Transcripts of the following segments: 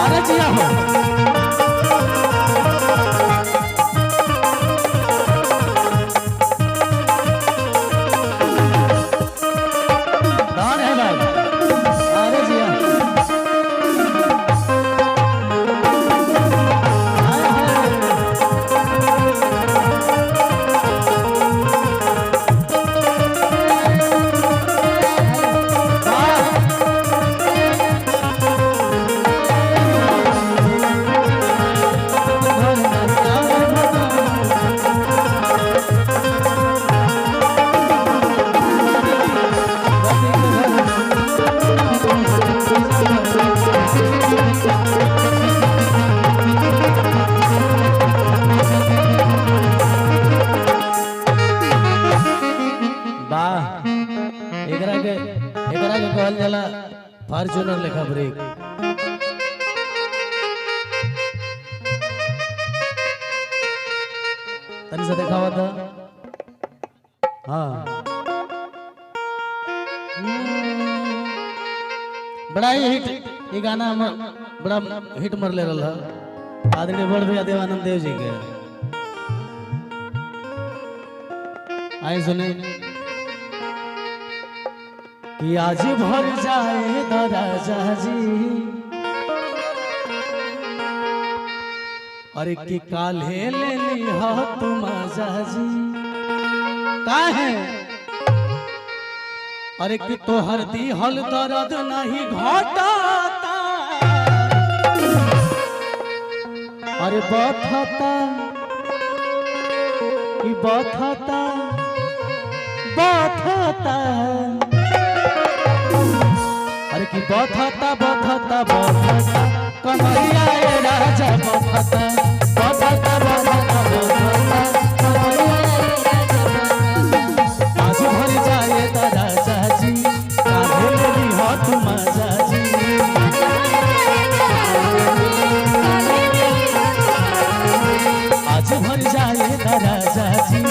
अरे जिया हो कौन है भाई? अरे जिया हाय हाय एकरा के कहल जाला फॉर्च्यूनर लेखा ब्रेक। तनी से देखा हुआ था हाँ बड़ा ही हिट ये गाना बड़ा हिट मर ले रहा आदरणीय बड़ भैया देवानंद देव जी के आए सुने कि आज भर जाए राजा जी अरे कि काल्हे ले ली हो तुम आजा जी का है अरे कि तोहर दी हल दर्द नहीं घटाता अरे बथता कि बथता बथता अरे कि बथता बथता बथता कमरिया ए राजा बथता बथता बथता बथता कमरिया आज भर जाए त राजा जी काहे लेली हो तुम आजा जी आज भर जाए त राजा जी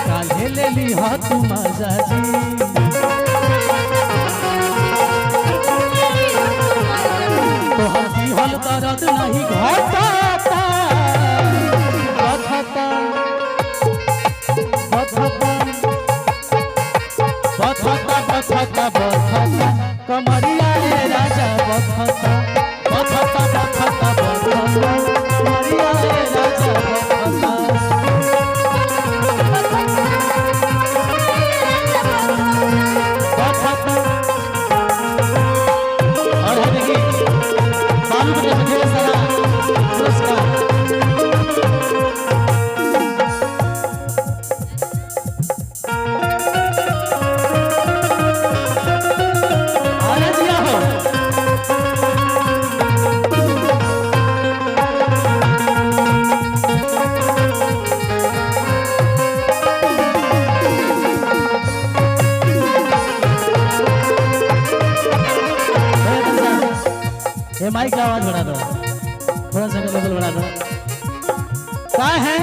काहे लेली हो तुम आजा जी हल दर्द नहीं घटाता बथता बथता बथता बथता बथता कमरिया रे राजा बथता बथता बथता बथता कमरिया रे राजा बथता बथता और देखिए ढेर सारा पुरस्कार अरे जिया हो ये माइक का आवाज बढ़ा दो थोड़ा सा लेवल बढ़ा दो क्या है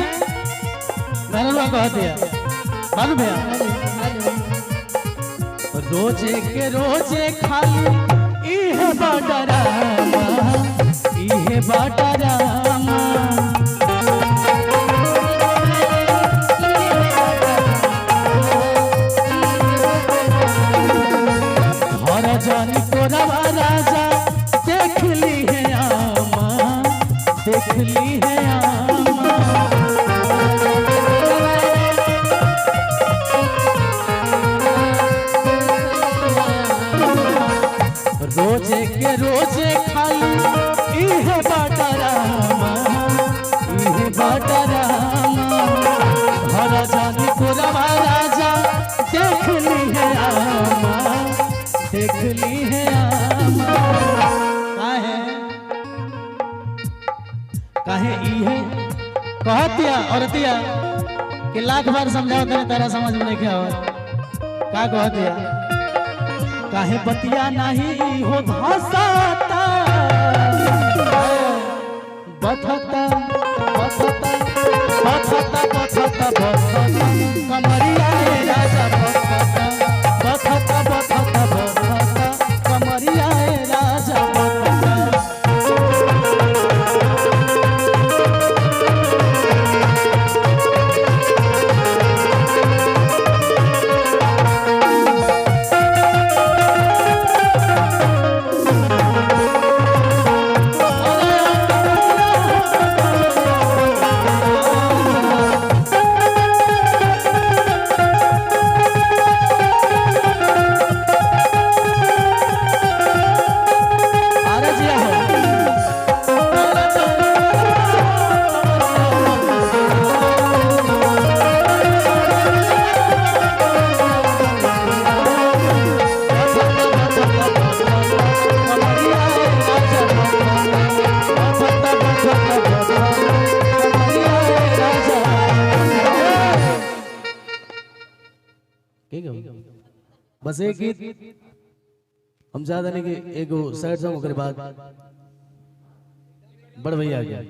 मैंने लोग कहते हैं मालूम भैया रोजे के रोजे खाली इहे बाडरामा इहे बाडरामा हर जानी को रवा राजा देख ली है आमा देख ली है आमा रोजे के रोजे खाली इहे बाडरामा इहे बाडरामा हर जानी को रवा राजा देख ली है आमा देख ली है आमा काहे इहे कहतिया औरतिया कि लाख बार समझाओ तेरे तेरा समझ में नहीं क्या हो का कहतिया काहे बतिया नहीं हो भाषाता बथता बथता बथता बथता बथता कमरिया रे राजा बथता बथता बथता बथता कमरिया रे राजा बथता बस एक गीत हम चाहते नहीं कि एगो सैड सॉन्ग के बाद बड़ भैया आ गया।